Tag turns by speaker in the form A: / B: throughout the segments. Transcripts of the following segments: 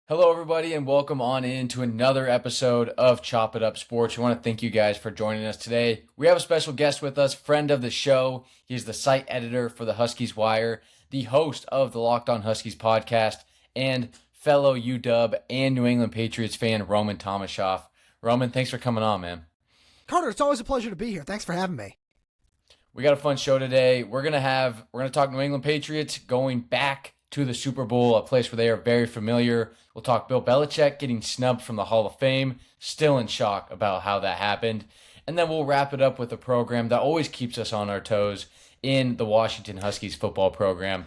A: Hello, everybody, and welcome on into another episode of Chop It Up Sports. We want to thank you guys for joining us today. We have a special guest with us, friend of the show. He's the site editor for the Huskies Wire, the host of the Locked On Huskies podcast, and fellow UW and New England Patriots fan, Roman Tomashoff. Roman, thanks for coming on, man.
B: Carter, it's always a pleasure to be here. Thanks for having me.
A: We got a fun show today. We're gonna talk New England Patriots going back to the Super Bowl, a place where they are very familiar. We'll talk Bill Belichick getting snubbed from the Hall of Fame, still in shock about how that happened. And then we'll wrap it up with a program that always keeps us on our toes in the Washington Huskies football program.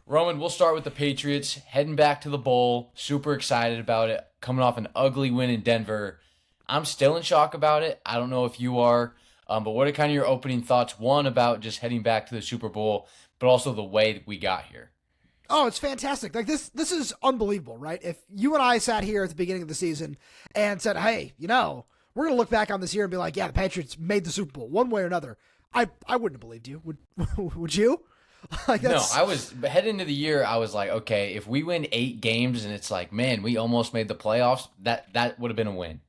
A: Roman, we'll start with the Patriots, heading back to the bowl. Super excited about it, coming off an ugly win in Denver. I'm still in shock about it. I don't know if you are, but what are kind of your opening thoughts? One, about just heading back to the Super Bowl, but also the way that we got here.
B: Oh, it's fantastic. Like this is unbelievable, right? If you and I sat here at the beginning of the season and said, hey, we're going to look back on this year and be like, yeah, the Patriots made the Super Bowl one way or another. I wouldn't have believed you. Would you?
A: No, but heading into the year, I was like, okay, if we win 8 games and it's like, man, we almost made the playoffs, that would have been a win.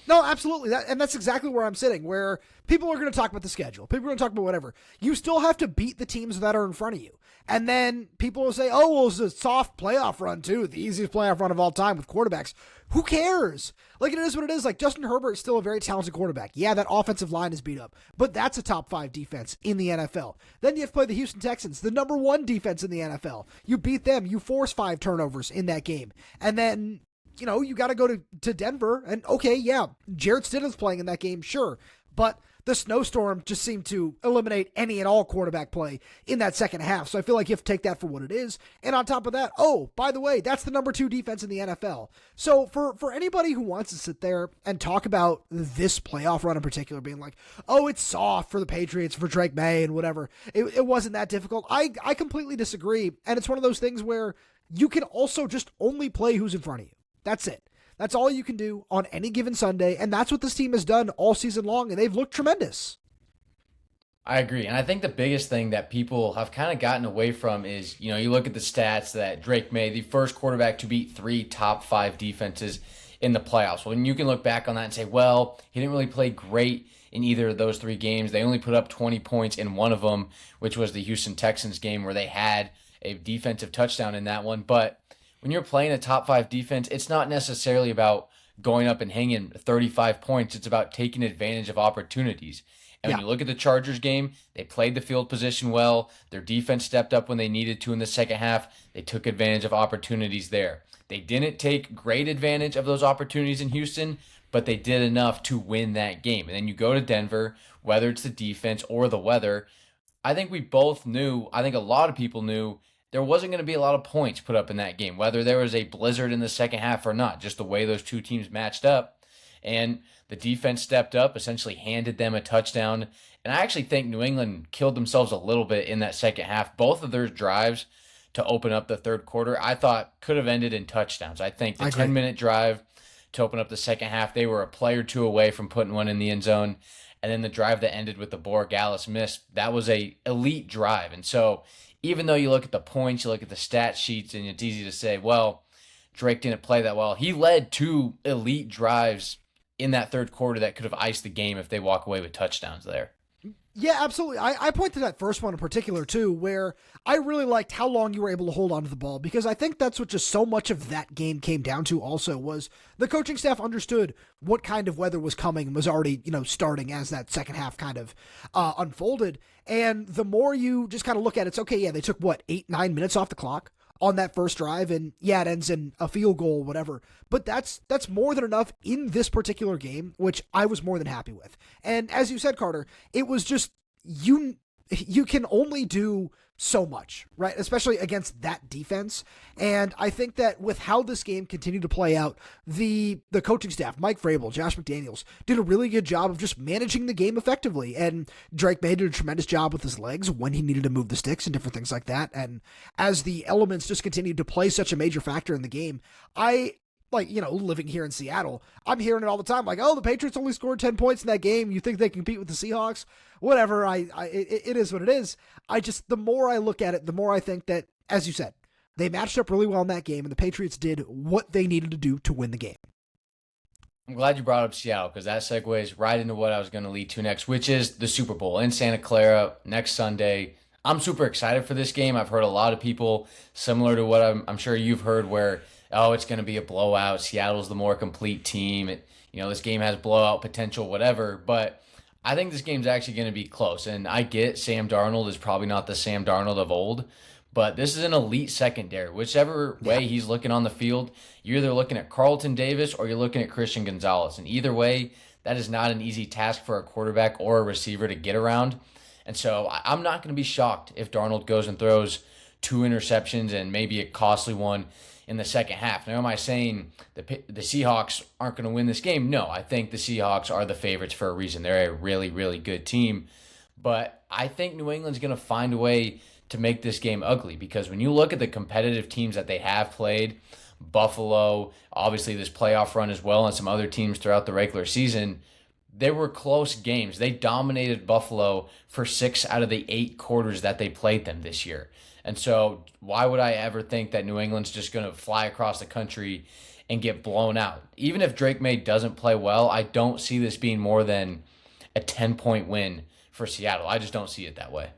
B: No, absolutely. That's exactly where I'm sitting, where people are going to talk about the schedule. People are going to talk about whatever. You still have to beat the teams that are in front of you. And then people will say, oh, well, it's a soft playoff run, too. The easiest playoff run of all time with quarterbacks. Who cares? Like, it is what it is. Like, Justin Herbert is still a very talented quarterback. Yeah, that offensive line is beat up, but that's a top 5 defense in the NFL. Then you have to play the Houston Texans, the number 1 defense in the NFL. You beat them. You force 5 turnovers in that game. And then you got to go to Denver, and okay, yeah, Jarrett Stidham's playing in that game, sure, but the snowstorm just seemed to eliminate any and all quarterback play in that second half, so I feel like you have to take that for what it is. And on top of that, oh, by the way, that's the number 2 defense in the NFL. So for anybody who wants to sit there and talk about this playoff run in particular being like, oh, it's soft for the Patriots, for Drake May and whatever, it wasn't that difficult, I completely disagree, and it's one of those things where you can also just only play who's in front of you. That's it. That's all you can do on any given Sunday, and that's what this team has done all season long, and they've looked tremendous.
A: I agree. And I think the biggest thing that people have kind of gotten away from is, you look at the stats that Drake May, the first quarterback to beat 3 top 5 defenses in the playoffs. Well, and you can look back on that and say, well, he didn't really play great in either of those 3 games. They only put up 20 points in one of them, which was the Houston Texans game where they had a defensive touchdown in that one. But when you're playing a top 5 defense, it's not necessarily about going up and hanging 35 points. It's about taking advantage of opportunities. And when you look at the Chargers game, they played the field position well. Their defense stepped up when they needed to in the second half. They took advantage of opportunities there. They didn't take great advantage of those opportunities in Houston, but they did enough to win that game. And then you go to Denver, whether it's the defense or the weather, I think we both knew, I think a lot of people knew, there wasn't going to be a lot of points put up in that game, whether there was a blizzard in the second half or not, just the way those two teams matched up. And the defense stepped up, essentially handed them a touchdown. And I actually think New England killed themselves a little bit in that second half. Both of their drives to open up the third quarter, I thought could have ended in touchdowns. I think the 10-minute drive to open up the second half, they were a play or two away from putting one in the end zone. And then the drive that ended with the Borregales miss, that was a elite drive. And so even though you look at the points, you look at the stat sheets, and it's easy to say, well, Drake didn't play that well. He led 2 elite drives in that third quarter that could have iced the game if they walk away with touchdowns there.
B: Yeah, absolutely. I point to that first one in particular, too, where I really liked how long you were able to hold on to the ball, because I think that's what just so much of that game came down to also was the coaching staff understood what kind of weather was coming and was already, starting as that second half kind of unfolded. And the more you just kind of look at it, it's okay, yeah, they took, 8-9 minutes off the clock on that first drive, and yeah, it ends in a field goal, whatever. But that's more than enough in this particular game, which I was more than happy with. And as you said, Carter, it was just you can only do so much, right? Especially against that defense. And I think that with how this game continued to play out, the coaching staff, Mike Vrabel, Josh McDaniels, did a really good job of just managing the game effectively. And Drake May did a tremendous job with his legs when he needed to move the sticks and different things like that. And as the elements just continued to play such a major factor in the game, living here in Seattle, I'm hearing it all the time. Like, oh, the Patriots only scored 10 points in that game. You think they compete with the Seahawks? Whatever. It is what it is. The more I look at it, the more I think that, as you said, They matched up really well in that game, and the Patriots did what they needed to do to win the game.
A: I'm glad you brought up Seattle because that segues right into what I was going to lead to next, which is the Super Bowl in Santa Clara next Sunday. I'm super excited for this game. I've heard a lot of people similar to what I'm sure you've heard where, oh, it's going to be a blowout. Seattle's the more complete team. This game has blowout potential, whatever. But I think this game's actually going to be close. And I get Sam Darnold is probably not the Sam Darnold of old, but this is an elite secondary. Whichever way he's looking on the field, you're either looking at Carlton Davis or you're looking at Christian Gonzalez. And either way, that is not an easy task for a quarterback or a receiver to get around. And so I'm not going to be shocked if Darnold goes and throws 2 interceptions and maybe a costly one in the second half. Now, am I saying the Seahawks aren't going to win this game? No, I think the Seahawks are the favorites for a reason. They're a really, really good team. But I think New England's going to find a way to make this game ugly because when you look at the competitive teams that they have played, Buffalo, obviously this playoff run as well, and some other teams throughout the regular season, they were close games. They dominated Buffalo for 6 out of the 8 quarters that they played them this year. And so why would I ever think that New England's just going to fly across the country and get blown out? Even if Drake May doesn't play well, I don't see this being more than a 10-point win for Seattle. I just don't see it that way.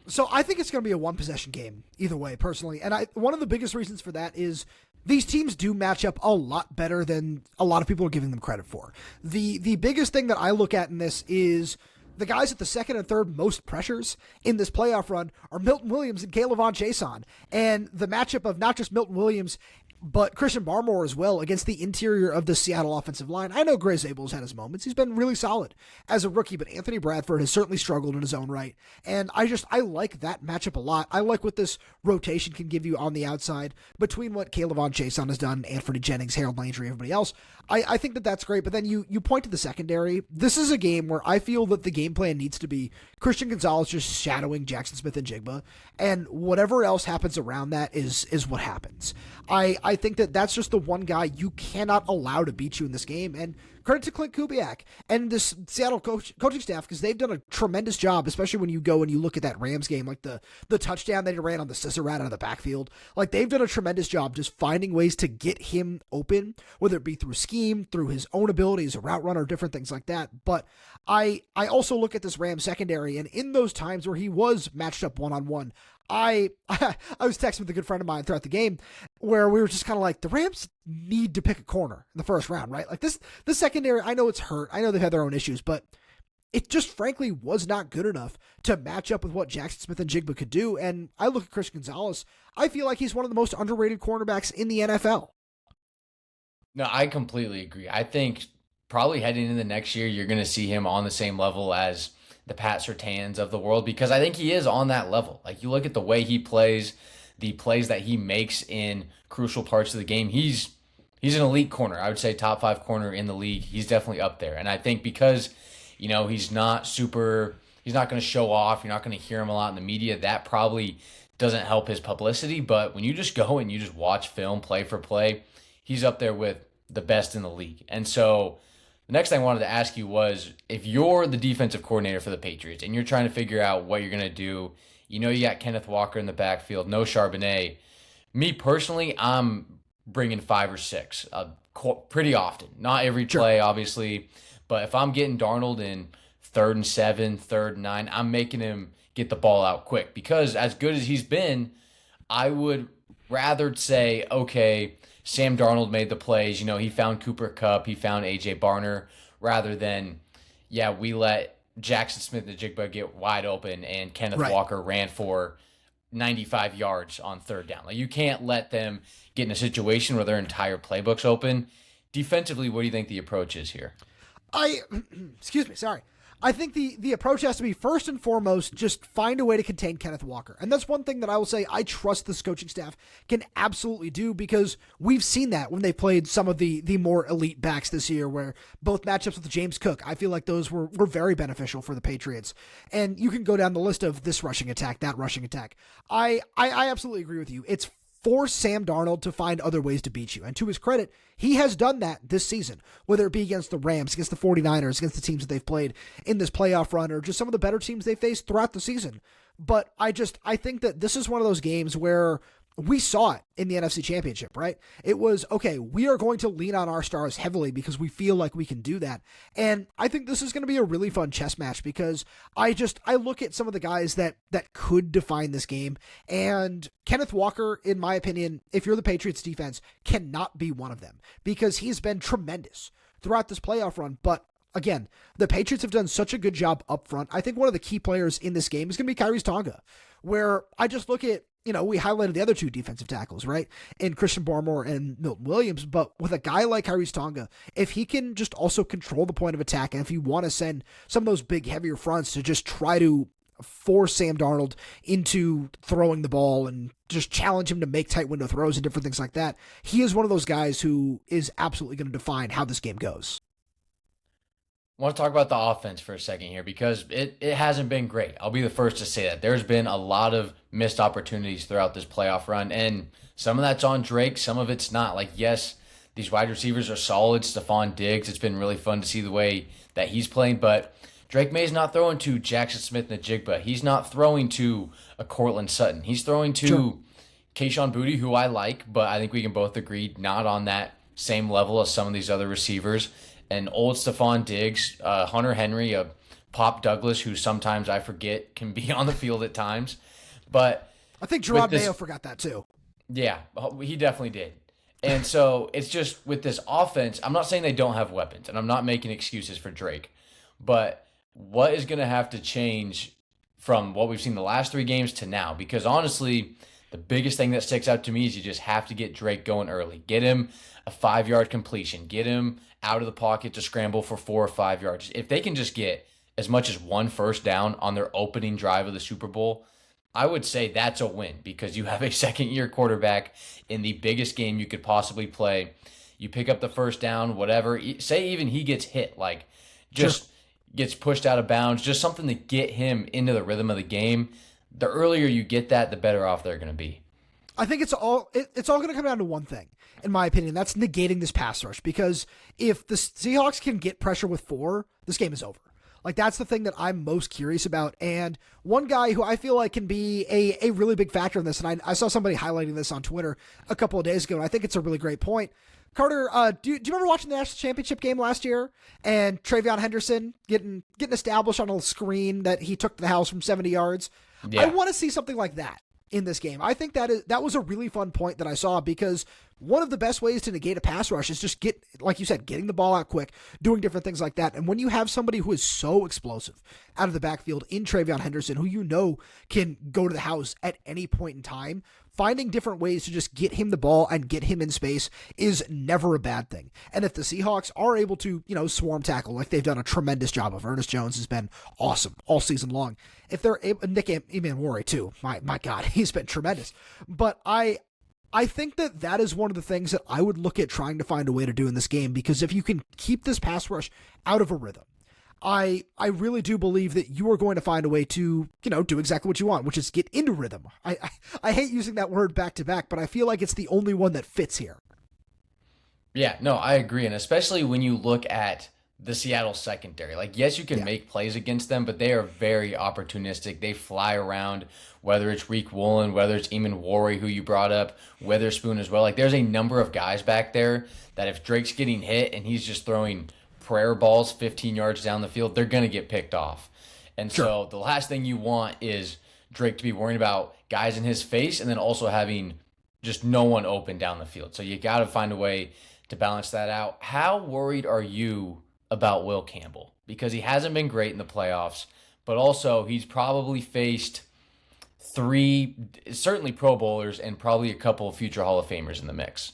B: So I think it's going to be a one-possession game either way, personally. And one of the biggest reasons for that is these teams do match up a lot better than a lot of people are giving them credit for. The biggest thing that I look at in this is the guys at the second and third most pressures in this playoff run are Milton Williams and Caleb Chason. And the matchup of not just Milton Williams, but Christian Barmore as well against the interior of the Seattle offensive line. I know Gray Zabel's had his moments. He's been really solid as a rookie, but Anthony Bradford has certainly struggled in his own right. And I like that matchup a lot. I like what this rotation can give you on the outside between what Caleb Chason has done, Anthony Jennings, Harold Landry, everybody else. I think that that's great. But then you point to the secondary. This is a game where I feel that the game plan needs to be Christian Gonzalez just shadowing Jackson Smith-Njigba, and whatever else happens around that is what happens. I think that that's just the one guy you cannot allow to beat you in this game. And credit to Clint Kubiak and this Seattle coaching staff because they've done a tremendous job, especially when you go and you look at that Rams game, like the touchdown that he ran on the scissor rat out of the backfield. Like they've done a tremendous job just finding ways to get him open, whether it be through scheme, through his own abilities, a route runner, different things like that. But I also look at this Rams secondary, and in those times where he was matched up one-on-one, I was texting with a good friend of mine throughout the game where we were just kind of like, the Rams need to pick a corner in the first round, right? Like this secondary, I know it's hurt. I know they've had their own issues, but it just frankly was not good enough to match up with what Jackson Smith-Njigba could do. And I look at Chris Gonzalez, I feel like he's one of the most underrated cornerbacks in the NFL.
A: No, I completely agree. I think probably heading into the next year, you're going to see him on the same level as the Pat Surtains of the world because I think he is on that level. Like you look at the way he plays, the plays that he makes in crucial parts of the game, he's an elite corner. I would say top 5 corner in the league. He's definitely up there. And I think because, he's not going to show off, you're not going to hear him a lot in the media, that probably doesn't help his publicity. But when you just go and you just watch film play for play, he's up there with the best in the league. And so the next thing I wanted to ask you was, if you're the defensive coordinator for the Patriots and you're trying to figure out what you're going to do, you got Kenneth Walker in the backfield, no Charbonnet. Me personally, I'm bringing 5 or 6 pretty often. Not every play, obviously, but if I'm getting Darnold in 3rd and 7, 3rd and 9, I'm making him get the ball out quick because as good as he's been, I would rather say, okay, Sam Darnold made the plays. He found Cooper Kupp. He found A.J. Barner rather than, we let Jackson Smith-Njigba get wide open and Kenneth Walker ran for 95 yards on 3rd down. Like you can't let them get in a situation where their entire playbook's open. Defensively, what do you think the approach is here?
B: Excuse me, sorry. I think the approach has to be first and foremost, just find a way to contain Kenneth Walker. And that's one thing that I will say I trust this coaching staff can absolutely do because we've seen that when they played some of the more elite backs this year where both matchups with James Cook, I feel like those were very beneficial for the Patriots. And you can go down the list of this rushing attack, that rushing attack. I absolutely agree with you. It's force Sam Darnold to find other ways to beat you. And to his credit, he has done that this season, whether it be against the Rams, against the 49ers, against the teams that they've played in this playoff run, or just some of the better teams they faced throughout the season. But I think that this is one of those games where we saw it in the NFC Championship, right? It was, okay, we are going to lean on our stars heavily because we feel like we can do that. And I think this is going to be a really fun chess match because I look at some of the guys that could define this game, and Kenneth Walker, in my opinion, if you're the Patriots defense, cannot be one of them because he's been tremendous throughout this playoff run. But again, the Patriots have done such a good job up front. I think one of the key players in this game is going to be Kyrie's Tonga, where I just look at, we highlighted the other two defensive tackles, right? In Christian Barmore and Milton Williams. But with a guy like Kyrie's Tonga, if he can just also control the point of attack, and if you want to send some of those big, heavier fronts to just try to force Sam Darnold into throwing the ball and just challenge him to make tight window throws and different things like that, he is one of those guys who is absolutely going to define how this game goes.
A: I want to talk about the offense for a second here because it hasn't been great. I'll be the first to say that. There's been a lot of missed opportunities throughout this playoff run, and some of that's on Drake, some of it's not. Like, yes, these wide receivers are solid. Stephon Diggs, it's been really fun to see the way that he's playing, but Drake May's not throwing to Jackson Smith-Njigba. He's not throwing to a Cortland Sutton. He's throwing to Kayshon Boutte, who I like, but I think we can both agree not on that same level as some of these other receivers. And old Stephon Diggs, Hunter Henry, Pop Douglas, who sometimes I forget can be on the field at times. But
B: I think Gerard Mayo forgot that too.
A: Yeah, he definitely did. And so it's just with this offense, I'm not saying they don't have weapons, and I'm not making excuses for Drake. But what is going to have to change from what we've seen the last 3 games to now? Because honestly, the biggest thing that sticks out to me is you just have to get Drake going early. Get him a 5-yard completion. Get him out of the pocket to scramble for 4 or 5 yards. If they can just get as much as 1 first down on their opening drive of the Super Bowl, I would say that's a win because you have a second-year quarterback in the biggest game you could possibly play. You pick up the first down, whatever. Say even he gets hit, like just gets pushed out of bounds, just something to get him into the rhythm of the game. The earlier you get that, the better off they're going to be.
B: I think it's all going to come down to one thing, in my opinion. That's negating this pass rush, because if the Seahawks can get pressure with 4, this game is over. Like, that's the thing that I'm most curious about. And one guy who I feel like can be a really big factor in this, and I saw somebody highlighting this on Twitter a couple of days ago, and I think it's a really great point. Carter, do you remember watching the National Championship game last year and Travion Henderson getting established on a screen that he took to the house from 70 yards? Yeah. I want to see something like that in this game. I think that was a really fun point that I saw, because one of the best ways to negate a pass rush is just like you said, getting the ball out quick, doing different things like that. And when you have somebody who is so explosive out of the backfield in Travion Henderson, who can go to the house at any point in time, finding different ways to just get him the ball and get him in space is never a bad thing. And if the Seahawks are able to, swarm tackle like they've done a tremendous job of, Ernest Jones has been awesome all season long. If they're able, Nick Emanwari too, my God, he's been tremendous. But I think that is one of the things that I would look at trying to find a way to do in this game, because if you can keep this pass rush out of a rhythm, I really do believe that you are going to find a way to, do exactly what you want, which is get into rhythm. I hate using that word back to back, but I feel like it's the only one that fits here.
A: Yeah, no, I agree. And especially when you look at the Seattle secondary, like, yes, you can make plays against them, but they are very opportunistic. They fly around, whether it's Reek Woolen, whether it's Emanwari, who you brought up, Witherspoon as well. Like, there's a number of guys back there that if Drake's getting hit and he's just throwing prayer balls 15 yards down the field, they're going to get picked off. And so the last thing you want is Drake to be worrying about guys in his face and then also having just no one open down the field. So you got to find a way to balance that out. How worried are you about Will Campbell? Because he hasn't been great in the playoffs, but also he's probably faced 3, certainly Pro Bowlers, and probably a couple of future Hall of Famers in the mix.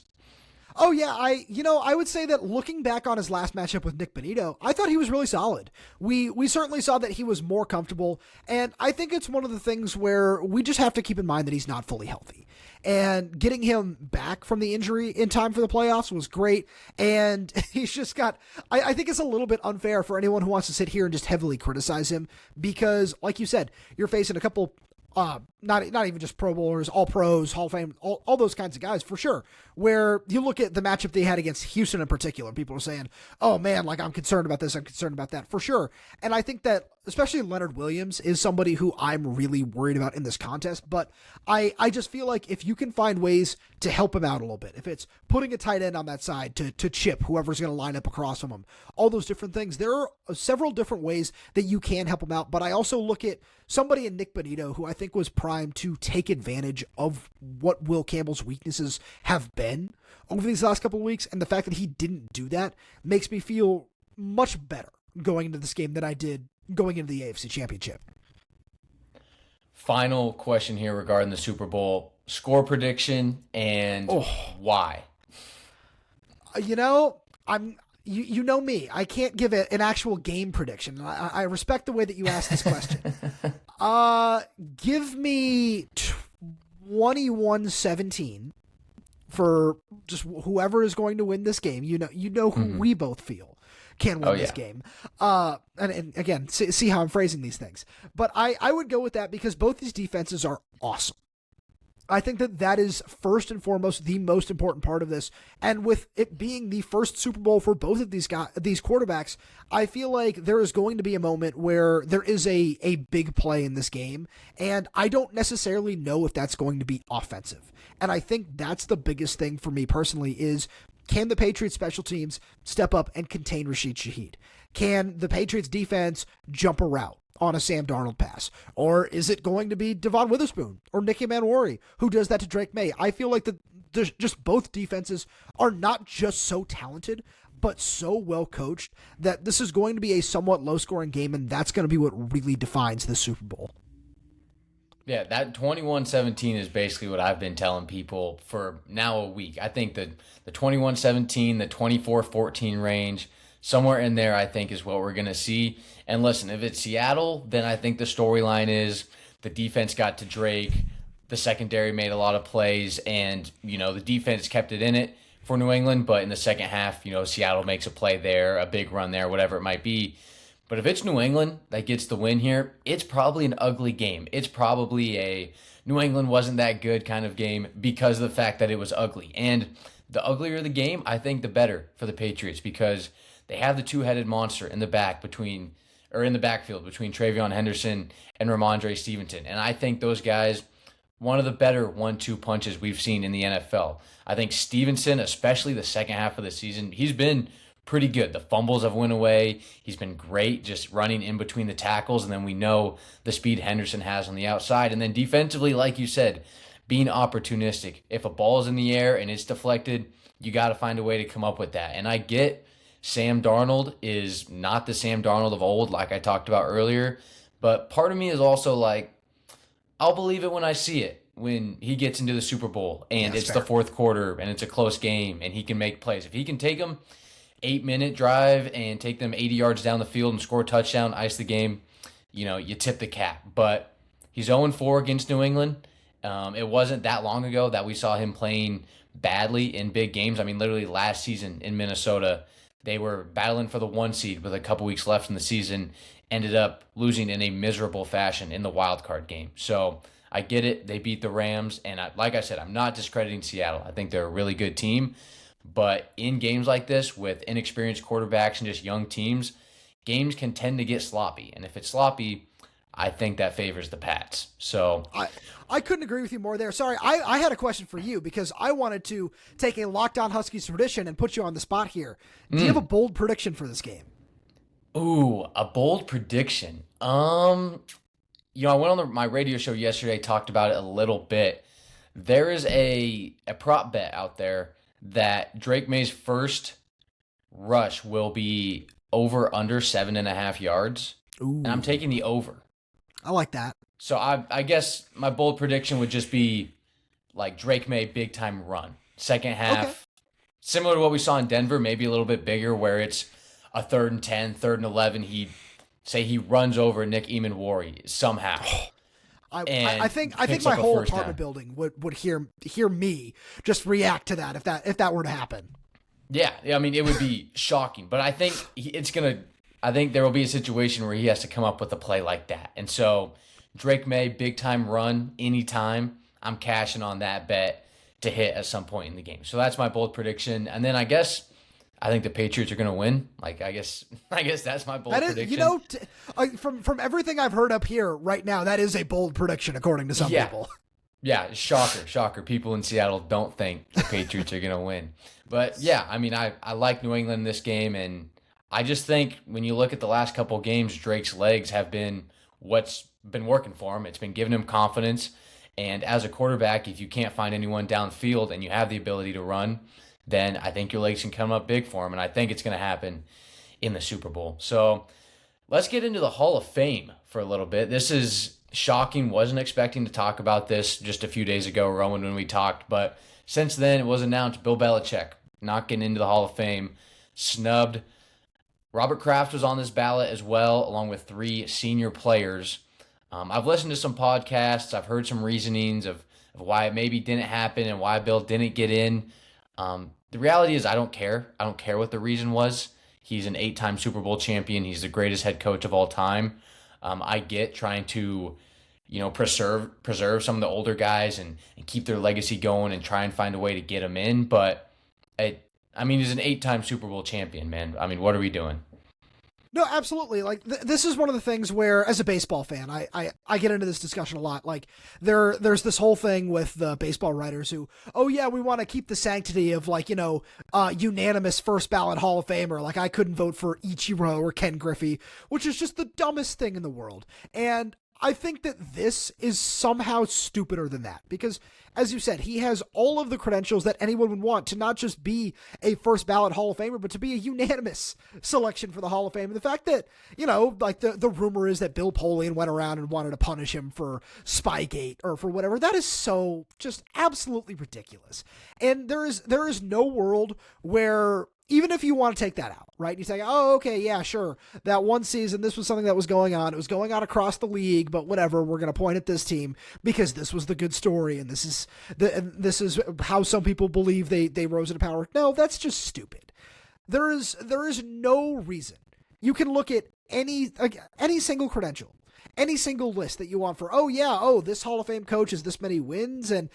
B: Oh yeah, I would say that looking back on his last matchup with Nick Bonito, I thought he was really solid. We certainly saw that he was more comfortable, and I think it's one of the things where we just have to keep in mind that he's not fully healthy. And getting him back from the injury in time for the playoffs was great, and he's just got, I think it's a little bit unfair for anyone who wants to sit here and just heavily criticize him, because, like you said, you're facing a couple not even just Pro Bowlers, all pros, Hall of Fame, all those kinds of guys for sure, where you look at the matchup they had against Houston in particular, people are saying, oh man, like, I'm concerned about this, I'm concerned about that, for sure. And I think that especially Leonard Williams, is somebody who I'm really worried about in this contest. But I just feel like if you can find ways to help him out a little bit, if it's putting a tight end on that side to chip whoever's going to line up across from him, all those different things, there are several different ways that you can help him out. But I also look at somebody in Nick Bonito who I think was primed to take advantage of what Will Campbell's weaknesses have been over these last couple of weeks. And the fact that he didn't do that makes me feel much better going into this game than I did going into the AFC Championship.
A: Final question here regarding the Super Bowl. Score prediction and why?
B: You know, you know me. I can't give an actual game prediction. I respect the way that you asked this question. Give me 21-17 for just whoever is going to win this game. You know who we both feel can win this game. And again, see how I'm phrasing these things. But I would go with that because both these defenses are awesome. I think that is first and foremost the most important part of this. And with it being the first Super Bowl for both of these quarterbacks, I feel like there is going to be a moment where there is a big play in this game. And I don't necessarily know if that's going to be offensive. And I think that's the biggest thing for me personally is, can the Patriots special teams step up and contain Rashid Shaheed? Can the Patriots defense jump a route on a Sam Darnold pass? Or is it going to be Devon Witherspoon or Nicky Manwari who does that to Drake May? I feel like there's just both defenses are not just so talented, but so well coached that this is going to be a somewhat low scoring game, and that's going to be what really defines the Super Bowl.
A: Yeah, that 21-17 is basically what I've been telling people for now a week. I think the 21-17, the 24-14 range, somewhere in there I think is what we're going to see. And listen, if it's Seattle, then I think the storyline is the defense got to Drake, the secondary made a lot of plays, and, the defense kept it in it for New England. But in the second half, Seattle makes a play there, a big run there, whatever it might be. But if it's New England that gets the win here, it's probably an ugly game. It's probably a New England wasn't that good kind of game because of the fact that it was ugly. And the uglier the game, I think the better for the Patriots because they have the two-headed monster in the backfield between Travion Henderson and Ramondre Stevenson. And I think those guys, one of the better 1-2 punches we've seen in the NFL. I think Stevenson, especially the second half of the season, he's been pretty good. The fumbles have went away. He's been great just running in between the tackles. And then we know the speed Henderson has on the outside. And then defensively, like you said, being opportunistic. If a ball is in the air and it's deflected, you got to find a way to come up with that. And I get Sam Darnold is not the Sam Darnold of old, like I talked about earlier. But part of me is also like, I'll believe it when I see it. When he gets into the Super Bowl and it's fair. The fourth quarter and it's a close game and he can make plays. If he can take them 8-minute drive and take them 80 yards down the field and score a touchdown, ice the game, you tip the cap. But he's 0-4 against New England. It wasn't that long ago that we saw him playing badly in big games. I mean, literally last season in Minnesota, they were battling for the 1 seed with a couple weeks left in the season, ended up losing in a miserable fashion in the wild card game. So I get it. They beat the Rams. And like I said, I'm not discrediting Seattle. I think they're a really good team. But in games like this with inexperienced quarterbacks and just young teams, games can tend to get sloppy. And if it's sloppy, I think that favors the Pats. So
B: I couldn't agree with you more there. Sorry, I had a question for you because I wanted to take a Lockdown Huskies tradition and put you on the spot here. Do you have a bold prediction for this game?
A: Ooh, a bold prediction. I went on my radio show yesterday, talked about it a little bit. There is a prop bet out there that Drake May's first rush will be over under 7.5 yards.
B: Ooh.
A: And I'm taking the over.
B: I like that.
A: So I guess my bold prediction would just be like Drake May big time run. Second half, similar to what we saw in Denver, maybe a little bit bigger where it's a 3rd and 10, 3rd and 11. He runs over Nick Eamon-Warry somehow.
B: I think my whole apartment building would hear me just react to that if that were to happen.
A: Yeah, I mean it would be shocking, but I think I think there will be a situation where he has to come up with a play like that. And so Drake May big time run anytime. I'm cashing on that bet to hit at some point in the game. So that's my bold prediction. And then I guess I think the Patriots are going to win. Like, I guess that's my bold
B: That is,
A: prediction.
B: from everything I've heard up here right now, that is a bold prediction according to some
A: Yeah.
B: people.
A: Yeah, shocker. People in Seattle don't think the Patriots are going to win. But yeah, I mean, I like New England in this game, and I just think when you look at the last couple games, Drake's legs have been what's been working for him. It's been giving him confidence. And as a quarterback, if you can't find anyone downfield and you have the ability to run, then I think your legs can come up big for him. And I think it's going to happen in the Super Bowl. So let's get into the Hall of Fame for a little bit. This is shocking. Wasn't expecting to talk about this just a few days ago, Roman, when we talked. But since then, it was announced Bill Belichick not getting into the Hall of Fame, snubbed. Robert Kraft was on this ballot as well, along with 3 senior players. I've listened to some podcasts. I've heard some reasonings of why it maybe didn't happen and why Bill didn't get in. The reality is I don't care. I don't care what the reason was. He's an 8-time Super Bowl champion. He's the greatest head coach of all time. I get trying to, preserve some of the older guys and keep their legacy going and try and find a way to get them in. But he's an 8-time Super Bowl champion, man. I mean, what are we doing?
B: No, absolutely. Like this is one of the things where, as a baseball fan, I get into this discussion a lot. Like there's this whole thing with the baseball writers who, oh yeah, we want to keep the sanctity of unanimous first ballot Hall of Famer. Like I couldn't vote for Ichiro or Ken Griffey, which is just the dumbest thing in the world. And I think that this is somehow stupider than that because, as you said, he has all of the credentials that anyone would want to not just be a first ballot Hall of Famer, but to be a unanimous selection for the Hall of Fame. And the fact that, the rumor is that Bill Polian went around and wanted to punish him for Spygate or for whatever, that is so just absolutely ridiculous. And there is no world where, even if you want to take that out, right? You say, oh, okay, yeah, sure. That one season, this was something that was going on. It was going on across the league, but whatever. We're going to point at this team because this was the good story, and this is how some people believe they rose into power. No, that's just stupid. There is no reason. You can look at any single credential, any single list that you want for, this Hall of Fame coach has this many wins and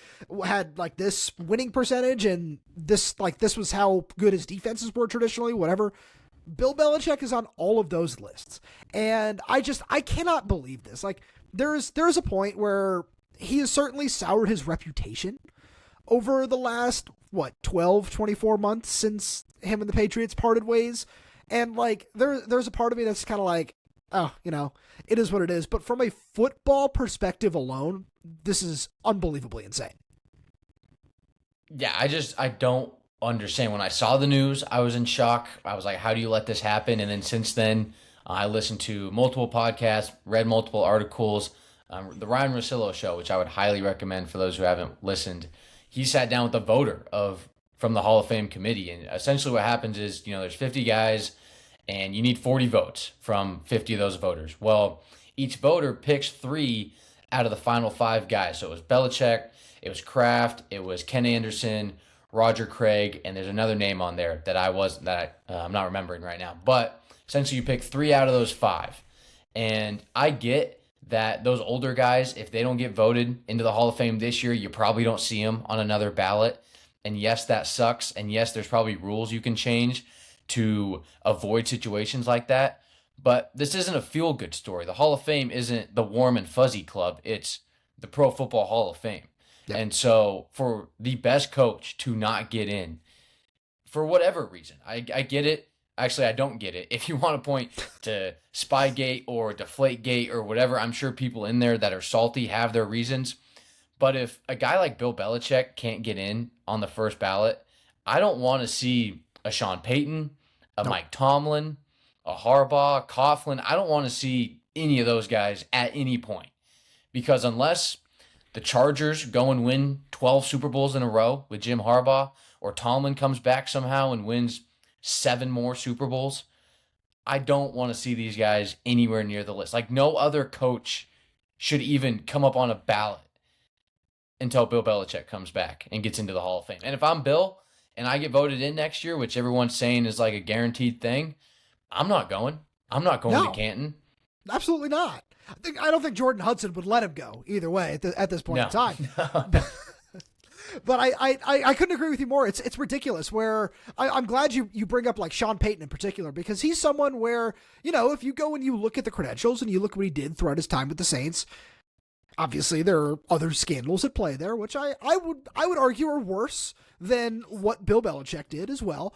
B: had like this winning percentage and this was how good his defenses were traditionally, whatever. Bill Belichick is on all of those lists. And I cannot believe this. Like there's a point where he has certainly soured his reputation over the last, 12, 24 months since him and the Patriots parted ways. And like there's a part of me that's kind of like, oh, it is what it is. But from a football perspective alone, this is unbelievably insane.
A: Yeah, I don't understand. When I saw the news, I was in shock. I was like, how do you let this happen? And then since then, I listened to multiple podcasts, read multiple articles. The Ryan Russillo show, which I would highly recommend for those who haven't listened. He sat down with a voter from the Hall of Fame committee. And essentially what happens is, there's 50 guys and you need 40 votes from 50 of those voters. Well, each voter picks 3 out of the final 5 guys. So it was Belichick, it was Kraft, it was Ken Anderson, Roger Craig, and there's another name on there that I'm not remembering right now. But essentially you pick 3 out of those 5. And I get that those older guys, if they don't get voted into the Hall of Fame this year, you probably don't see them on another ballot. And yes, that sucks. And yes, there's probably rules you can change to avoid situations like that. But this isn't a feel-good story. The Hall of Fame isn't the warm and fuzzy club. It's the Pro Football Hall of Fame. Yep. And so for the best coach to not get in, for whatever reason, I get it. Actually, I don't get it. If you want to point to Spygate or Deflategate or whatever, I'm sure people in there that are salty have their reasons. But if a guy like Bill Belichick can't get in on the first ballot, I don't want to see a Sean Payton, a Mike Tomlin, a Harbaugh, Coughlin. I don't want to see any of those guys at any point. Because unless the Chargers go and win 12 Super Bowls in a row with Jim Harbaugh, or Tomlin comes back somehow and wins 7 more Super Bowls, I don't want to see these guys anywhere near the list. Like, no other coach should even come up on a ballot until Bill Belichick comes back and gets into the Hall of Fame. And if I'm Bill and I get voted in next year, which everyone's saying is like a guaranteed thing, I'm not going. I'm not going to Canton.
B: Absolutely not. I don't think Jordan Hudson would let him go either way at this point in time. But I couldn't agree with you more. It's ridiculous. Where I'm glad you bring up like Sean Payton in particular, because he's someone where, if you go and you look at the credentials and you look what he did throughout his time with the Saints, obviously there are other scandals at play there, which I would argue are worse than what Bill Belichick did as well.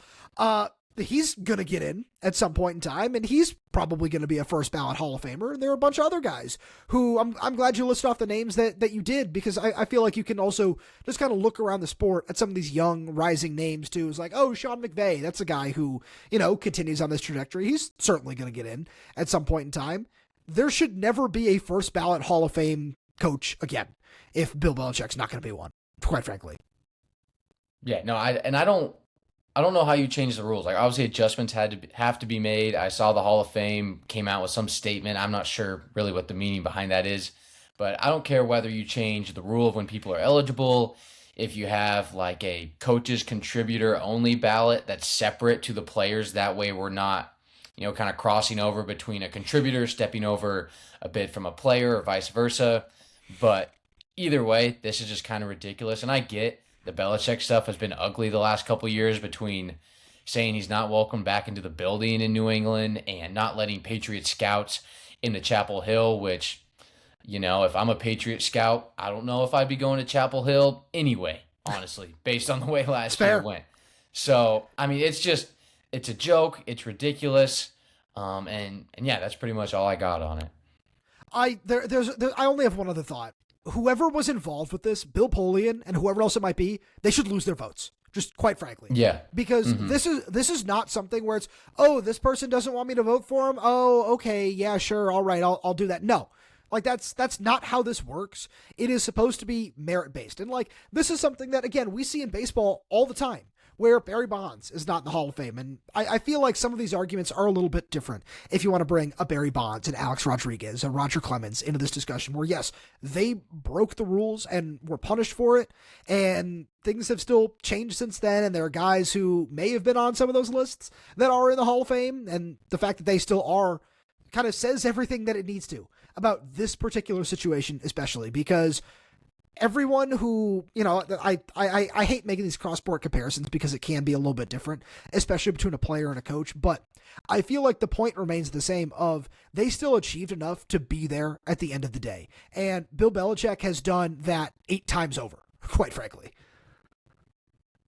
B: He's going to get in at some point in time, and he's probably going to be a first ballot Hall of Famer. And there are a bunch of other guys who I'm glad you listed off the names that you did, because I feel like you can also just kind of look around the sport at some of these young rising names too. It's like, oh, Sean McVay, that's a guy who, continues on this trajectory. He's certainly going to get in at some point in time. There should never be a first ballot Hall of Fame coach again if Bill Belichick's not going to be one, quite frankly.
A: Yeah, no, I don't know how you change the rules. Like, obviously adjustments have to be made. I saw the Hall of Fame came out with some statement. I'm not sure really what the meaning behind that is, but I don't care whether you change the rule of when people are eligible. If you have like a coaches contributor only ballot that's separate to the players, that way we're not, kind of crossing over between a contributor stepping over a bid from a player or vice versa. But either way, this is just kind of ridiculous. And I get the Belichick stuff has been ugly the last couple of years, between saying he's not welcome back into the building in New England and not letting Patriot scouts into Chapel Hill, which, if I'm a Patriot scout, I don't know if I'd be going to Chapel Hill anyway, honestly, based on the way last year went. So, I mean, it's a joke. It's ridiculous. And yeah, that's pretty much all I got on it.
B: I only have one other thought. Whoever was involved with this, Bill Polian and whoever else it might be, they should lose their votes. Just quite frankly.
A: Yeah.
B: Because this is not something where it's, oh, this person doesn't want me to vote for him. Oh, okay. Yeah, sure. All right. I'll do that. No. Like that's not how this works. It is supposed to be merit based. And like, this is something that, again, we see in baseball all the time, where Barry Bonds is not in the Hall of Fame. And I feel like some of these arguments are a little bit different if you want to bring a Barry Bonds and Alex Rodriguez and Roger Clemens into this discussion, where yes, they broke the rules and were punished for it, and things have still changed since then, and there are guys who may have been on some of those lists that are in the Hall of Fame, and the fact that they still are kind of says everything that it needs to about this particular situation, especially because everyone who, I hate making these cross-sport comparisons because it can be a little bit different, especially between a player and a coach, but I feel like the point remains the same of they still achieved enough to be there at the end of the day. And Bill Belichick has done that 8 times over, quite frankly.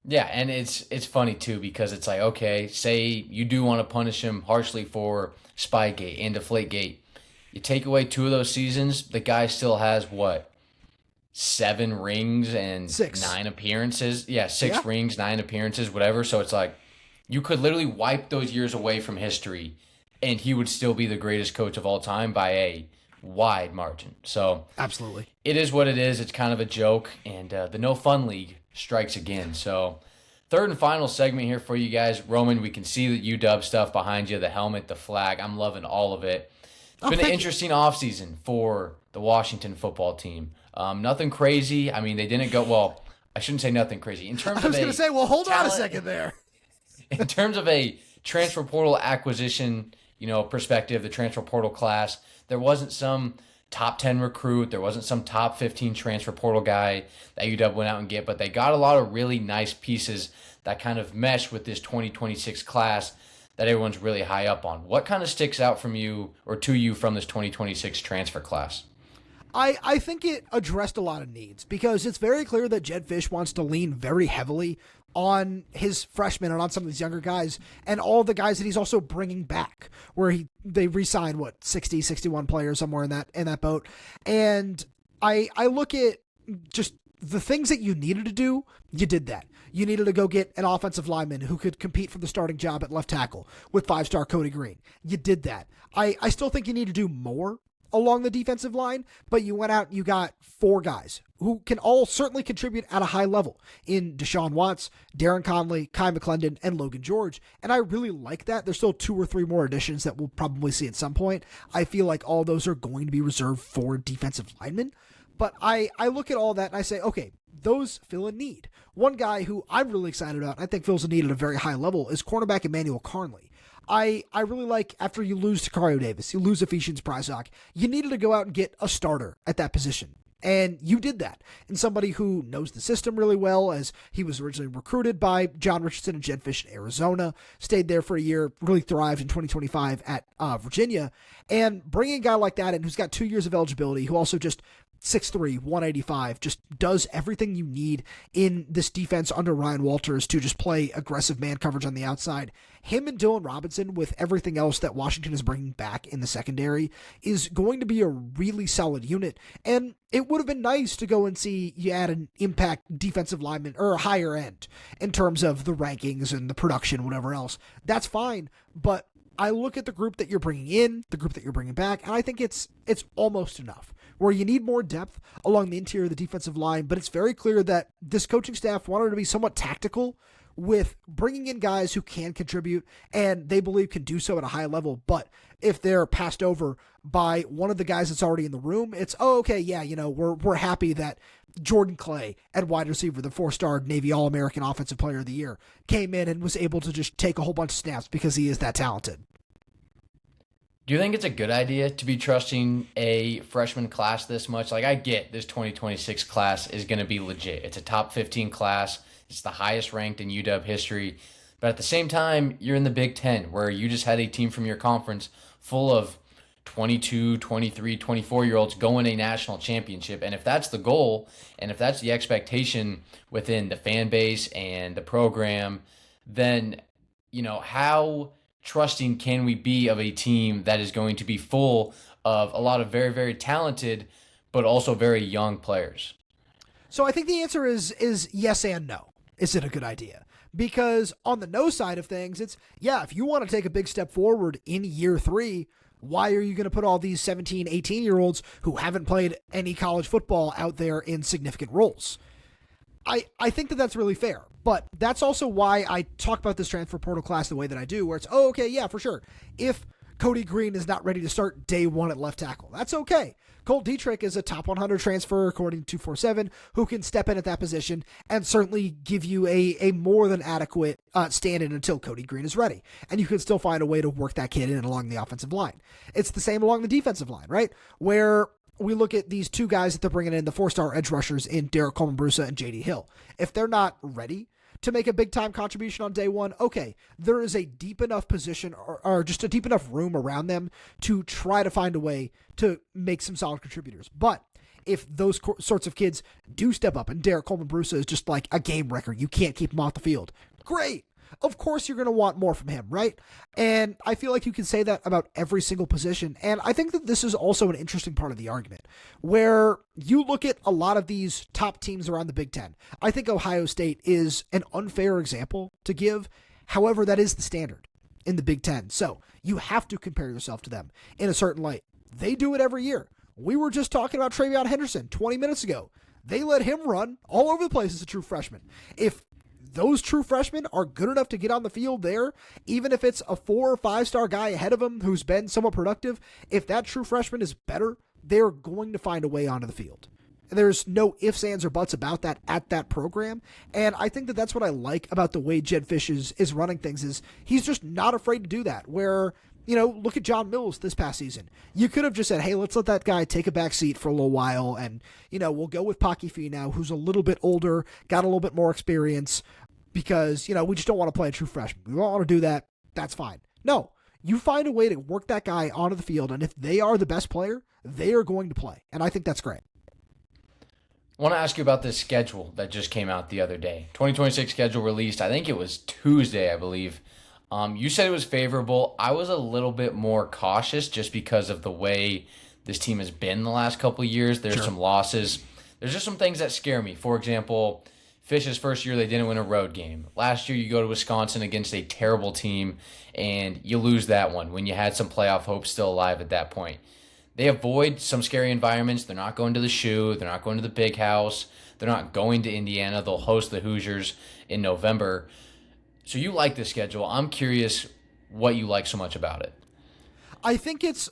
A: Yeah, and it's funny too, because it's like, okay, say you do want to punish him harshly for Spygate and Deflategate. You take away 2 of those seasons, the guy still has what? 7 rings and
B: 6.
A: 9 appearances. Yeah, 6 rings, 9 appearances, whatever. So it's like you could literally wipe those years away from history and he would still be the greatest coach of all time by a wide margin. So
B: absolutely,
A: it is what it is. It's kind of a joke, and the No Fun League strikes again. So third and final segment here for you guys. Roman, we can see the UW stuff behind you, the helmet, the flag. I'm loving all of it. It's been an interesting offseason for the Washington football team. Nothing crazy. I mean, they didn't go, well, I shouldn't say nothing crazy. In terms
B: I was going to say, well, hold on a second there.
A: In terms of a transfer portal acquisition, perspective, the transfer portal class, there wasn't some top 10 recruit. There wasn't some top 15 transfer portal guy that UW went out and get, but they got a lot of really nice pieces that kind of mesh with this 2026 class that everyone's really high up on. What kind of sticks out from you or to you from this 2026 transfer class?
B: I think it addressed a lot of needs, because it's very clear that Jed Fish wants to lean very heavily on his freshmen and on some of these younger guys and all the guys that he's also bringing back, where they re-signed 60, 61 players somewhere in that boat. And I look at just the things that you needed to do. You did that. You needed to go get an offensive lineman who could compete for the starting job at left tackle with 5-star Cody Green. You did that. I still think you need to do more along the defensive line, but you went out and you got 4 guys who can all certainly contribute at a high level in Deshaun Watts, Darren Conley, Kai McClendon, and Logan George. And I really like that. There's still 2 or 3 more additions that we'll probably see at some point. I feel like all those are going to be reserved for defensive linemen. But I look at all that and I say, okay, those fill a need. One guy who I'm really excited about, and I think fills a need at a very high level, is cornerback Emmanuel Carnley. I really like, after you lose Takario Davis, you lose Ephesians Prysock, you needed to go out and get a starter at that position. And you did that. And somebody who knows the system really well, as he was originally recruited by John Richardson and Jedd Fisch in Arizona, stayed there for a year, really thrived in 2025 at Virginia. And bringing a guy like that in who's got 2 years of eligibility, who also just 6'3", 185, just does everything you need in this defense under Ryan Walters to just play aggressive man coverage on the outside. Him and Dylan Robinson, with everything else that Washington is bringing back in the secondary, is going to be a really solid unit. And it would have been nice to go and see you add an impact defensive lineman or a higher end in terms of the rankings and the production, whatever else. That's fine, but I look at the group that you're bringing in, the group that you're bringing back, and I think it's almost enough. Where you need more depth along the interior of the defensive line, but it's very clear that this coaching staff wanted to be somewhat tactical with bringing in guys who can contribute and they believe can do so at a high level. But if they're passed over by one of the guys that's already in the room, it's, oh, okay, yeah, we're happy that Jordan Clay at wide receiver, the 4-star Navy All-American Offensive Player of the Year, came in and was able to just take a whole bunch of snaps because he is that talented.
A: Do you think it's a good idea to be trusting a freshman class this much? Like, I get this 2026 class is going to be legit. It's a top 15 class. It's the highest ranked in UW history. But at the same time, you're in the Big Ten, where you just had a team from your conference full of 22, 23, 24-year-olds go win a national championship. And if that's the goal, and if that's the expectation within the fan base and the program, then, how trusting can we be of a team that is going to be full of a lot of very, very talented, but also very young players?
B: So I think the answer is yes and no. Is it a good idea? Because on the no side of things, it's, yeah, if you want to take a big step forward in year 3, why are you going to put all these 17, 18-year-olds who haven't played any college football out there in significant roles? I think that that's really fair, but that's also why I talk about this transfer portal class the way that I do, where it's, oh, okay, yeah, for sure. If Cody Green is not ready to start day 1 at left tackle, that's okay. Colt Dietrich is a top 100 transfer, according to 247, who can step in at that position and certainly give you a more than adequate stand-in until Cody Green is ready. And you can still find a way to work that kid in along the offensive line. It's the same along the defensive line, right? Where we look at these 2 guys that they're bringing in, the 4-star edge rushers in Derek Coleman-Brusa and J.D. Hill. If they're not ready to make a big-time contribution on day 1, okay, there is a deep enough position or just a deep enough room around them to try to find a way to make some solid contributors. But if those sorts of kids do step up and Derek Coleman-Brusa is just like a game wrecker, you can't keep him off the field, great. Of course you're going to want more from him, right? And I feel like you can say that about every single position. And I think that this is also an interesting part of the argument, where you look at a lot of these top teams around the Big Ten. I think Ohio State is an unfair example to give. However, that is the standard in the Big Ten. So you have to compare yourself to them in a certain light. They do it every year. We were just talking about Travion Henderson 20 minutes ago. They let him run all over the place as a true freshman. If those true freshmen are good enough to get on the field there, even if it's a 4 or 5-star guy ahead of him who's been somewhat productive, if that true freshman is better, they're going to find a way onto the field. And there's no ifs, ands, or buts about that at that program. And I think that that's what I like about the way Jedd Fisch is running things, is he's just not afraid to do that, where, look at John Mills this past season. You could have just said, hey, let's let that guy take a back seat for a little while, and, we'll go with Paki Fee now, who's a little bit older, got a little bit more experience, because, we just don't want to play a true freshman. We don't want to do that. That's fine. No, you find a way to work that guy onto the field, and if they are the best player, they are going to play. And I think that's great.
A: I want to ask you about this schedule that just came out the other day. 2026 schedule released, I think it was Tuesday, I believe. You said it was favorable. I was a little bit more cautious just because of the way this team has been the last couple of years. There's some losses. There's just some things that scare me. For example, Fish's first year, they didn't win a road game. Last year, you go to Wisconsin against a terrible team, and you lose that one when you had some playoff hopes still alive at that point. They avoid some scary environments. They're not going to the Shoe. They're not going to the Big House. They're not going to Indiana. They'll host the Hoosiers in November. So you like this schedule. I'm curious what you like so much about it.
B: I think it's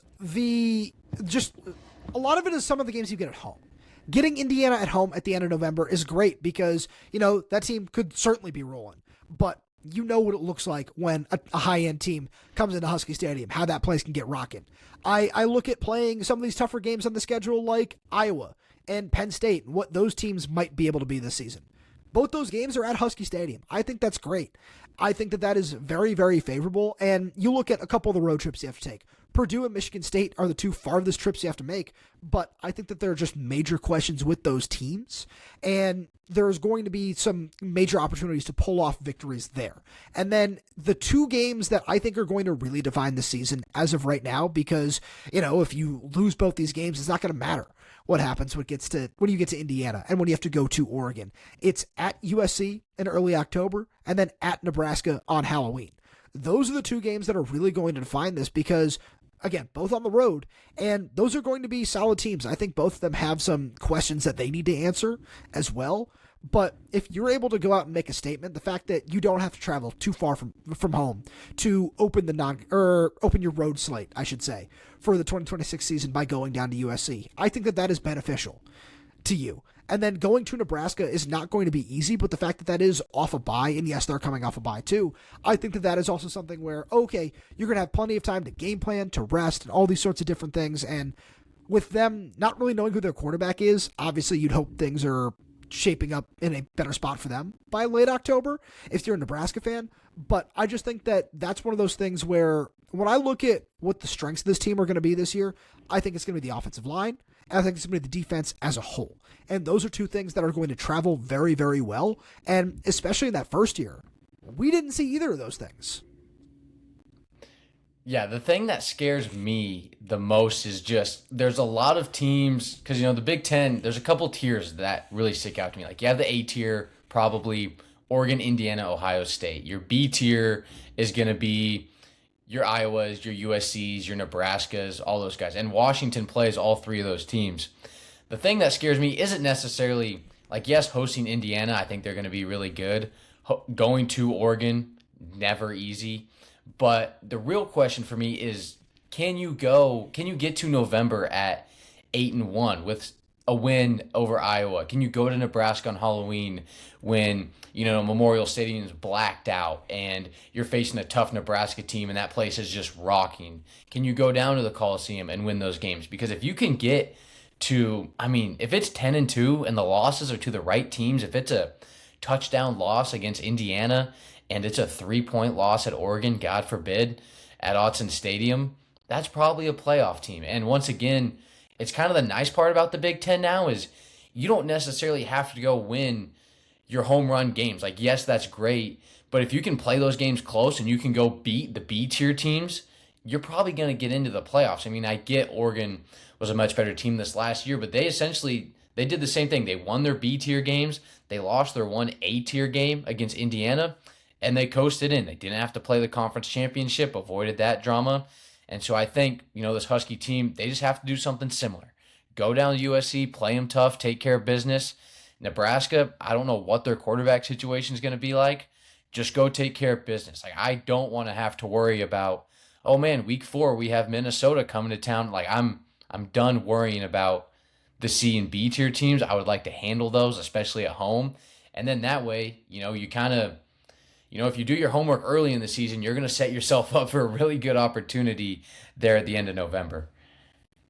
B: just a lot of it is some of the games you get at home. Getting Indiana at home at the end of November is great because, that team could certainly be rolling. But you know what it looks like when a high-end team comes into Husky Stadium, how that place can get rocking. I look at playing some of these tougher games on the schedule like Iowa and Penn State and what those teams might be able to be this season. Both those games are at Husky Stadium. I think that's great. I think that is very, very favorable. And you look at a couple of the road trips you have to take. Purdue and Michigan State are the two farthest trips you have to make, but I think that there are just major questions with those teams, and there's going to be some major opportunities to pull off victories there. And then the two games that I think are going to really define the season as of right now, because, if you lose both these games, it's not going to matter what happens when you get to Indiana and when you have to go to Oregon. It's at USC in early October and then at Nebraska on Halloween. Those are the two games that are really going to define this because, again, both on the road, and those are going to be solid teams. I think both of them have some questions that they need to answer as well. But if you're able to go out and make a statement, the fact that you don't have to travel too far from home to open your road slate, I should say, for the 2026 season by going down to USC, I think that is beneficial to you. And then going to Nebraska is not going to be easy, but the fact that is off a bye, and yes, they're coming off a bye too, I think that is also something where, okay, you're going to have plenty of time to game plan, to rest, and all these sorts of different things. And with them not really knowing who their quarterback is, obviously you'd hope things are shaping up in a better spot for them by late October if you're a Nebraska fan. But I just think that that's one of those things where when I look at what the strengths of this team are going to be this year, I think it's going to be the offensive line, and I think it's going to be the defense as a whole. And those are two things that are going to travel very, very well. And especially in that first year, we didn't see either of those things.
A: Yeah, the thing that scares me the most is just there's a lot of teams because the Big Ten. There's a couple tiers that really stick out to me. Like you have the A tier, probably Oregon, Indiana, Ohio State. Your B tier is going to be your Iowas, your USCs, your Nebraskas, all those guys. And Washington plays all three of those teams. The thing that scares me isn't necessarily like yes, hosting Indiana. I think they're going to be really good. Going to Oregon, never easy. But the real question for me is, can you get to November at 8-1 with a win over Iowa? Can you go to Nebraska on Halloween when, Memorial Stadium is blacked out and you're facing a tough Nebraska team and that place is just rocking? Can you go down to the Coliseum and win those games? Because if you can get to, if it's 10-2 and the losses are to the right teams, if it's a touchdown loss against Indiana and it's a 3-point loss at Oregon, God forbid, at Autzen Stadium, that's probably a playoff team. And once again, it's kind of the nice part about the Big Ten now is you don't necessarily have to go win your home run games. Like, yes, that's great, but if you can play those games close and you can go beat the B tier teams, you're probably going to get into the playoffs. I get Oregon was a much better team this last year, but they did the same thing. They won their B tier games. They lost their one A tier game against Indiana, and they coasted in. They didn't have to play the conference championship, avoided that drama. And so I think, this Husky team, they just have to do something similar. Go down to USC, play them tough, take care of business. Nebraska, I don't know what their quarterback situation is going to be like. Just go take care of business. Like, I don't want to have to worry about, oh man, week 4, we have Minnesota coming to town. Like, I'm done worrying about the C and B tier teams. I would like to handle those, especially at home. And then that way, you kind of, if you do your homework early in the season, you're going to set yourself up for a really good opportunity there at the end of November.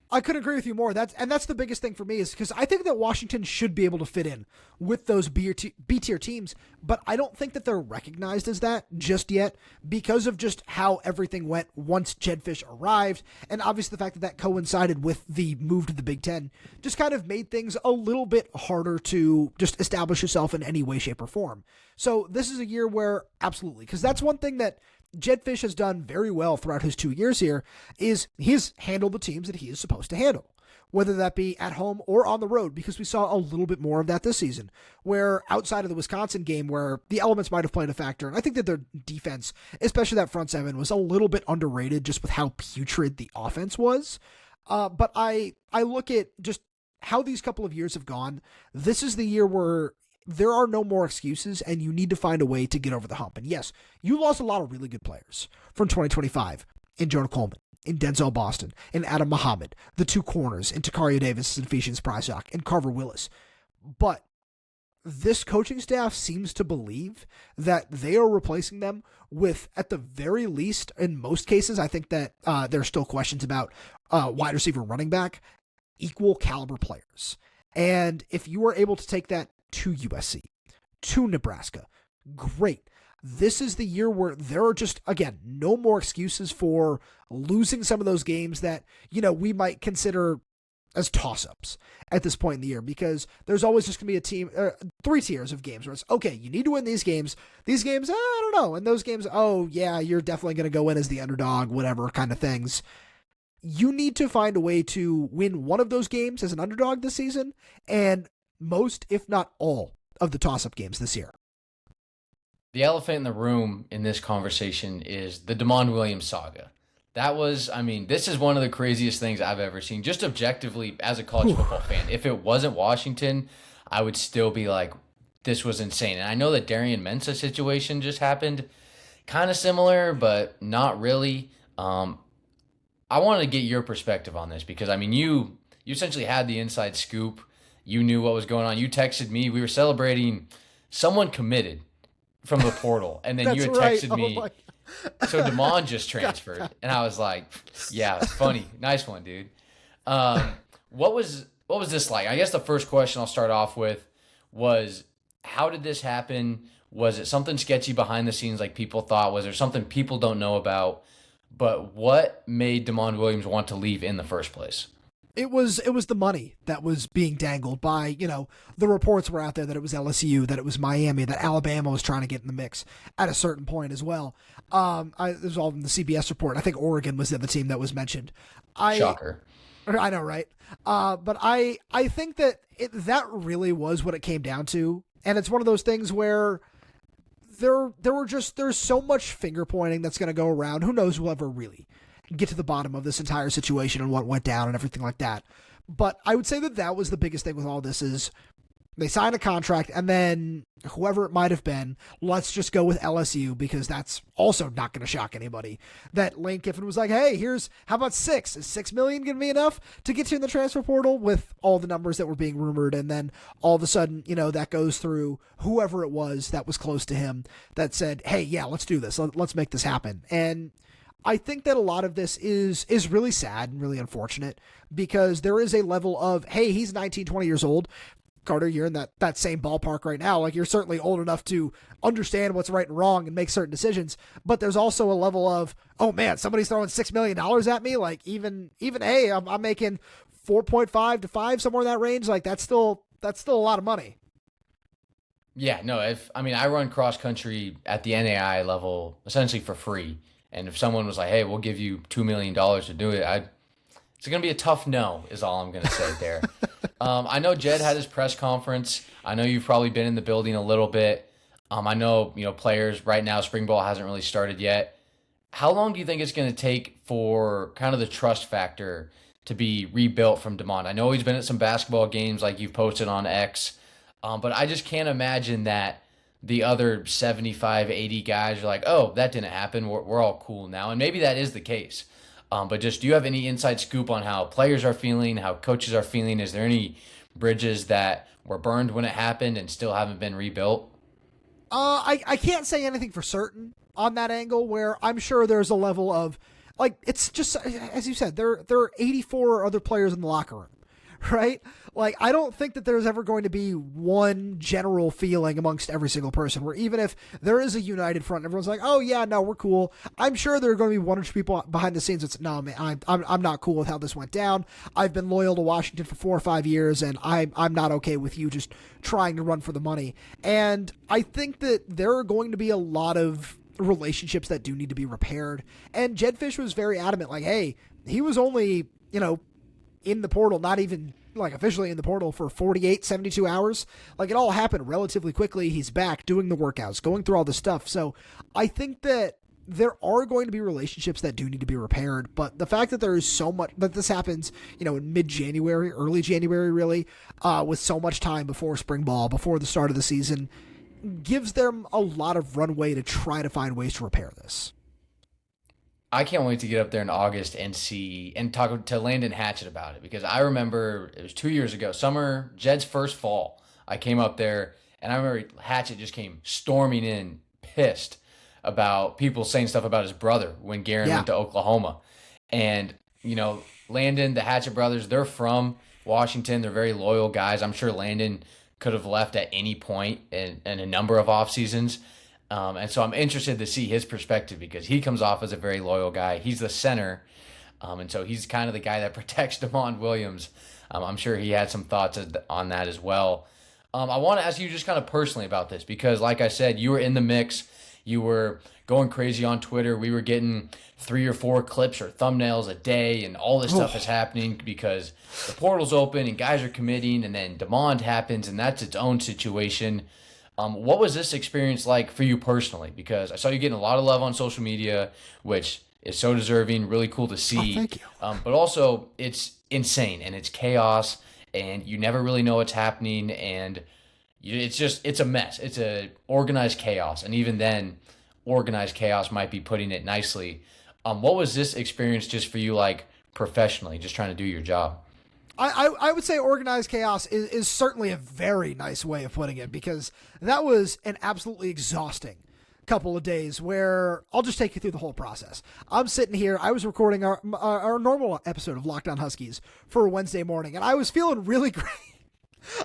B: I couldn't agree with you more. That's the biggest thing for me is because I think that Washington should be able to fit in with those B tier teams, but I don't think that they're recognized as that just yet because of just how everything went once Jedd Fisch arrived, and obviously the fact that coincided with the move to the Big Ten just kind of made things a little bit harder to just establish yourself in any way, shape, or form. So this is a year where absolutely, because that's one thing that Jedd Fisch has done very well throughout his 2 years here is he's handled the teams that he is supposed to handle, whether that be at home or on the road, because we saw a little bit more of that this season, where outside of the Wisconsin game where the elements might have played a factor, and I think that their defense, especially that front seven, was a little bit underrated just with how putrid the offense was. But I look at just how these couple of years have gone. This is the year where there are no more excuses, and you need to find a way to get over the hump. And yes, you lost a lot of really good players from 2025 in Jonah Coleman, in Denzel Boston, in Adam Muhammad, the two corners, in Takario Davis and Ephesians Prysock, and Carver Willis. But this coaching staff seems to believe that they are replacing them with, at the very least, in most cases, I think that there are still questions about wide receiver, running back, equal caliber players. And if you are able to take that to USC, to Nebraska, great. This is the year where there are just, again, no more excuses for losing some of those games that, we might consider as toss-ups at this point in the year, because there's always just going to be a team, 3 tiers of games where it's, okay, you need to win these games. These games, I don't know. And those games, oh, yeah, you're definitely going to go in as the underdog, whatever kind of things. You need to find a way to win one of those games as an underdog this season, and most, if not all, of the toss-up games this year.
A: The elephant in the room in this conversation is the DeMond Williams saga. This is one of the craziest things I've ever seen, just objectively as a college football fan. If it wasn't Washington, I would still be like, this was insane. And I know that Darian Mensah situation just happened, kind of similar, but not really. I wanted to get your perspective on this because, you essentially had the inside scoop. You knew what was going on. You texted me. We were celebrating someone committed from the portal, and then you had texted me. So DeMond just transferred, and I was like, "Yeah, funny, nice one, dude." What was this like? I guess the first question I'll start off with was, how did this happen? Was it something sketchy behind the scenes, like people thought? Was there something people don't know about? But what made DeMond Williams want to leave in the first place?
B: It was the money that was being dangled by, the reports were out there that it was LSU, that it was Miami, that Alabama was trying to get in the mix at a certain point as well. It was all in the CBS report. I think Oregon was the other team that was mentioned.
A: Shocker.
B: I know, right? But I think that that really was what it came down to. And it's one of those things where there's so much finger pointing that's going to go around. Who knows who ever really get to the bottom of this entire situation and what went down and everything like that. But I would say that was the biggest thing with all this is they signed a contract, and then whoever it might have been, let's just go with LSU because that's also not going to shock anybody. That Lane Kiffin was like, hey, how about 6? Is $6 million going to be enough to get you in the transfer portal, with all the numbers that were being rumored? And then all of a sudden, that goes through whoever it was that was close to him that said, hey, yeah, let's do this. Let's make this happen. And I think that a lot of this is really sad and really unfortunate because there is a level of, hey, he's 19, 20 years old. Carter, you're in that same ballpark right now. Like, you're certainly old enough to understand what's right and wrong and make certain decisions. But there's also a level of, oh man, somebody's throwing $6 million at me. Like, even hey, I'm making 4.5 to 5, somewhere in that range. Like, that's still a lot of money.
A: Yeah, no, I run cross country at the NAI level essentially for free. And if someone was like, hey, we'll give you $2 million to do it, it's going to be a tough no, is all I'm going to say there. I know Jed had his press conference. I know you've probably been in the building a little bit. I know, players right now, spring ball hasn't really started yet. How long do you think it's going to take for kind of the trust factor to be rebuilt from DeMond? I know he's been at some basketball games like you've posted on X, but I just can't imagine that the other 75, 80 guys are like, oh, that didn't happen. We're all cool now. And maybe that is the case. But just, do you have any inside scoop on how players are feeling, how coaches are feeling? Is there any bridges that were burned when it happened and still haven't been rebuilt?
B: I can't say anything for certain on that angle, where I'm sure there's a level of, like, it's just, as you said, there are 84 other players in the locker room. Right? Like, I don't think that there's ever going to be one general feeling amongst every single person where even if there is a united front, everyone's like, oh yeah, no, we're cool. I'm sure there are going to be one or two people behind the scenes that's, no, man, I'm not cool with how this went down. I've been loyal to Washington for 4 or 5 years, and I'm not okay with you just trying to run for the money. And I think that there are going to be a lot of relationships that do need to be repaired. And Jed Fish was very adamant, like, hey, he was only, in the portal, not even like officially in the portal, for 48, 72 hours. Like, it all happened relatively quickly. He's back doing the workouts, going through all the stuff. So I think that there are going to be relationships that do need to be repaired, but the fact that there is so much that this happens, in mid-January, early January, really, with so much time before spring ball, before the start of the season, gives them a lot of runway to try to find ways to repair this.
A: I can't wait to get up there in August and see and talk to Landon Hatchett about it, because I remember it was 2 years ago, summer, Jed's first fall. I came up there and I remember Hatchett just came storming in, pissed about people saying stuff about his brother when Garen went to Oklahoma. And, Landon, the Hatchett brothers, they're from Washington. They're very loyal guys. I'm sure Landon could have left at any point in a number of off seasons. And so I'm interested to see his perspective because he comes off as a very loyal guy. He's the center. And so he's kind of the guy that protects Demond Williams. I'm sure he had some thoughts on that as well. I want to ask you just kind of personally about this because, like I said, you were in the mix. You were going crazy on Twitter. We were getting 3 or 4 clips or thumbnails a day, and all this stuff is happening because the portal's open and guys are committing, and then Demond happens, and that's its own situation. What was this experience like for you personally? Because I saw you getting a lot of love on social media, which is so deserving, really cool to see.
B: Thank you.
A: But also, it's insane, and it's chaos, and you never really know what's happening, and it's a mess. It's a organized chaos, and even then, organized chaos might be putting it nicely. What was this experience just for you, like professionally, just trying to do your job?
B: I would say organized chaos is certainly a very nice way of putting it because that was an absolutely exhausting couple of days where I'll just take you through the whole process. I'm sitting here. I was recording our normal episode of Locked On Huskies for Wednesday morning, and I was feeling really great.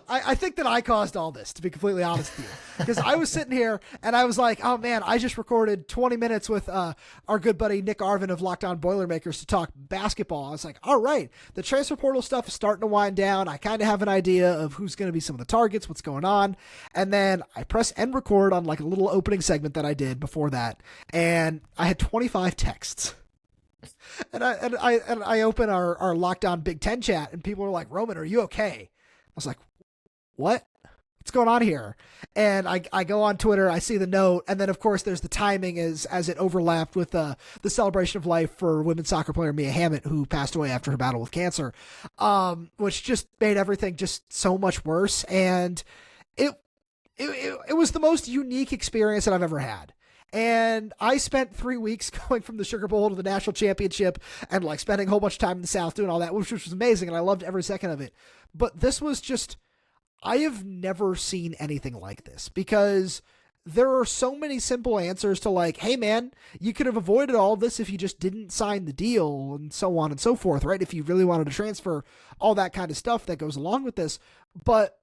B: I think that I caused all this, to be completely honest with you, because I was sitting here and I was like, oh man, I just recorded 20 minutes with our good buddy Nick Arvin of Locked On Boilermakers to talk basketball. I was like, all right, the transfer portal stuff is starting to wind down. I kind of have an idea of who's going to be some of the targets, what's going on. And then I press end record on like a little opening segment that I did before that. And I had 25 texts. And I open our Locked On Big Ten chat and people were like, Roman, are you okay? I was like, what? What's going on here? And I go on Twitter, I see the note, and then of course there's the timing as it overlapped with the celebration of life for women's soccer player Mia Hammett, who passed away after her battle with cancer, which just made everything just so much worse. And it was the most unique experience that I've ever had. And I spent 3 weeks going from the Sugar Bowl to the national championship and like spending a whole bunch of time in the South doing all that, which was amazing. And I loved every second of it. But this was just, I have never seen anything like this because there are so many simple answers to like, hey man, you could have avoided all this if you just didn't sign the deal and so on and so forth, right? If you really wanted to transfer, all that kind of stuff that goes along with this. But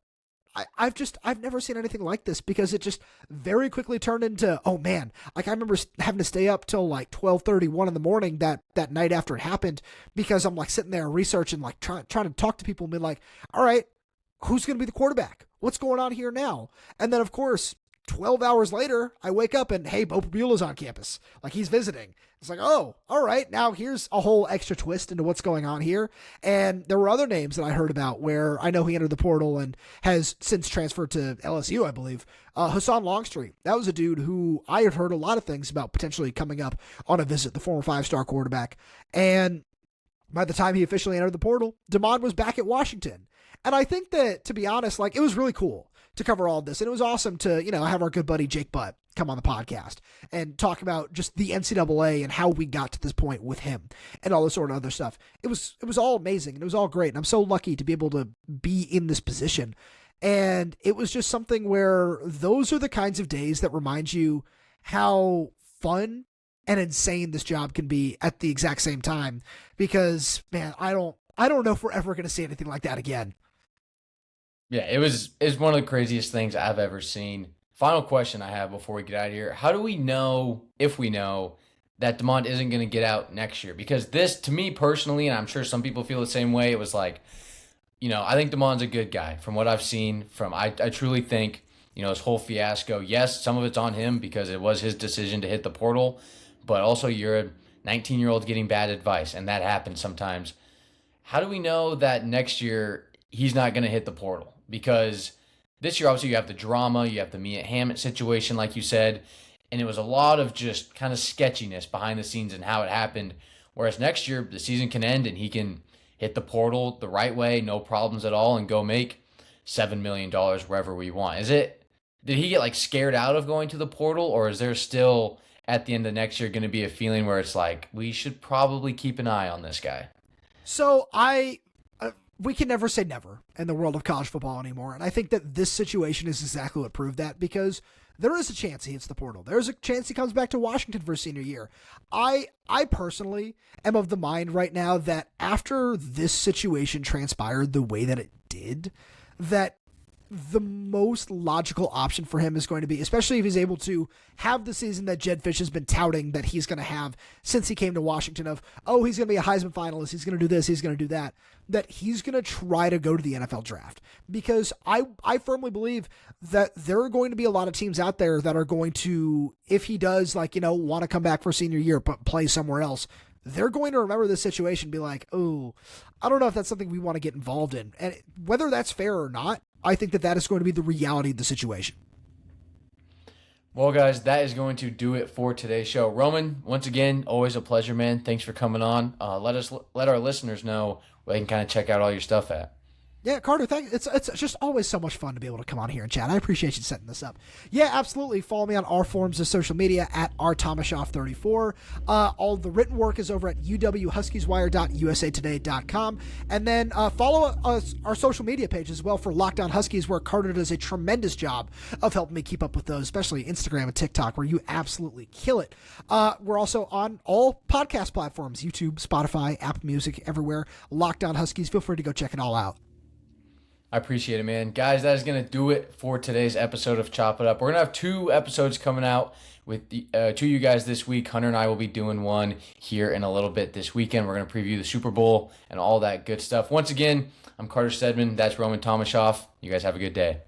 B: I've never seen anything like this because it just very quickly turned into, oh man, like I remember having to stay up till like 12:31 in the morning that night after it happened because I'm like sitting there researching, like trying to talk to people and be like, all right, who's going to be the quarterback? What's going on here now? And then of course, 12 hours later, I wake up and hey, Bo Pabula's on campus. Like he's visiting. It's like, oh, all right. Now here's a whole extra twist into what's going on here. And there were other names that I heard about where I know he entered the portal and has since transferred to LSU, I believe. Hassan Longstreet. That was a dude who I had heard a lot of things about potentially coming up on a visit, the former 5-star quarterback. And by the time he officially entered the portal, Demond was back at Washington. And I think that, to be honest, like it was really cool to cover all of this. And it was awesome to, have our good buddy Jake Butt come on the podcast and talk about just the NCAA and how we got to this point with him and all this sort of other stuff. It was all amazing and it was all great. And I'm so lucky to be able to be in this position. And it was just something where those are the kinds of days that remind you how fun and insane this job can be at the exact same time. Because man, I don't know if we're ever going to see anything like that again.
A: Yeah, it's one of the craziest things I've ever seen. Final question I have before we get out of here. How do we know, if we know, that Demond isn't going to get out next year? Because this, to me personally, and I'm sure some people feel the same way, it was like, I think Demond's a good guy. From what I've seen, I truly think, his whole fiasco, yes, some of it's on him because it was his decision to hit the portal, but also you're a 19-year-old getting bad advice, and that happens sometimes. How do we know that next year he's not going to hit the portal? Because this year, obviously, you have the drama, you have the Mia Hammett situation, like you said, and it was a lot of just kind of sketchiness behind the scenes and how it happened. Whereas next year, the season can end and he can hit the portal the right way, no problems at all, and go make $7 million wherever we want. Did he get like scared out of going to the portal, or is there still at the end of next year going to be a feeling where it's like, we should probably keep an eye on this guy?
B: So we can never say never in the world of college football anymore. And I think that this situation is exactly what proved that, because there is a chance he hits the portal. There's a chance he comes back to Washington for his senior year. I personally am of the mind right now that after this situation transpired the way that it did, that the most logical option for him is going to be, especially if he's able to have the season that Jed Fish has been touting that he's going to have since he came to Washington of, oh, he's going to be a Heisman finalist, he's going to do this, he's going to do that, that he's going to try to go to the NFL draft. Because I firmly believe that there are going to be a lot of teams out there that are going to, if he does want to come back for senior year but play somewhere else, they're going to remember this situation and be like, oh, I don't know if that's something we want to get involved in. And whether that's fair or not, I think that is going to be the reality of the situation.
A: Well, guys, that is going to do it for today's show. Roman, once again, always a pleasure, man. Thanks for coming on. Let our listeners know where they can kind of check out all your stuff at.
B: Yeah, Carter, thanks. It's just always so much fun to be able to come on here and chat. I appreciate you setting this up. Yeah, absolutely. Follow me on our forms of social media at rtomashoff34. All the written work is over at uwhuskieswire.usatoday.com. And then follow us, our social media page as well for Locked On Huskies, where Carter does a tremendous job of helping me keep up with those, especially Instagram and TikTok, where you absolutely kill it. We're also on all podcast platforms, YouTube, Spotify, Apple Music, everywhere. Locked On Huskies. Feel free to go check it all out.
A: I appreciate it, man. Guys, that is going to do it for today's episode of Chop It Up. We're going to have 2 episodes coming out with two of you guys this week. Hunter and I will be doing one here in a little bit this weekend. We're going to preview the Super Bowl and all that good stuff. Once again, I'm Carter Stedman. That's Roman Tomashoff. You guys have a good day.